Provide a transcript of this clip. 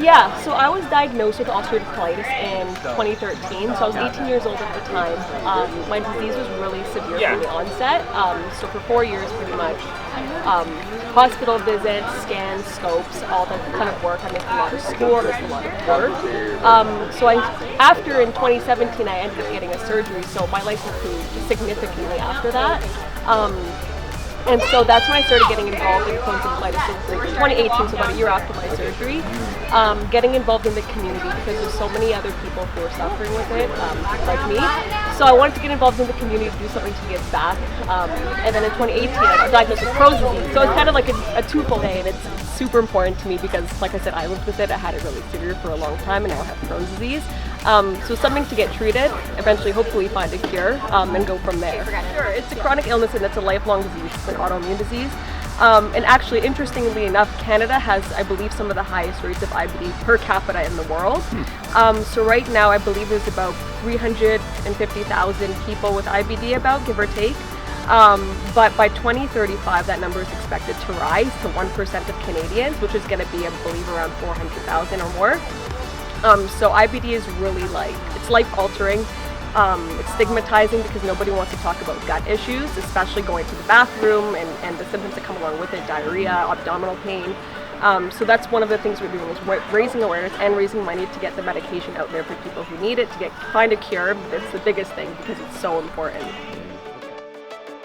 Yeah, so I was diagnosed with ulcerative colitis in 2013, so I was 18 years old at the time. My disease was really severe from the onset, so for 4 years pretty much. Hospital visits, scans, scopes, all that kind of work. I missed a lot of school, I missed a lot of work. After in 2017 I ended up getting a surgery, so my life improved significantly after that. And so that's when I started getting involved in Crohn's and colitis. So 2018, so about a year after my surgery, getting involved in the community because there's so many other people who are suffering with it, like me. So I wanted to get involved in the community to do something to give back. And then in 2018, I got diagnosed with Crohn's disease. So it's kind of like a twofold day, and it's super important to me because, like I said, I lived with it. I had it really severe for a long time, and now I have Crohn's disease. So something to get treated, eventually hopefully find a cure, and go from there. Sure, it's a chronic illness and it's a lifelong disease, it's an autoimmune disease. And actually, interestingly enough, Canada has, I believe, some of the highest rates of IBD per capita in the world. So right now, I believe there's about 350,000 people with IBD, about, give or take. But by 2035, that number is expected to rise to 1% of Canadians, which is going to be, I believe, around 400,000 or more. So IBD is really it's life-altering. It's stigmatizing because nobody wants to talk about gut issues, especially going to the bathroom and the symptoms that come along with it, diarrhea, abdominal pain. So that's one of the things we're doing, is raising awareness and raising money to get the medication out there for people who need it, to find a cure. It's the biggest thing because it's so important.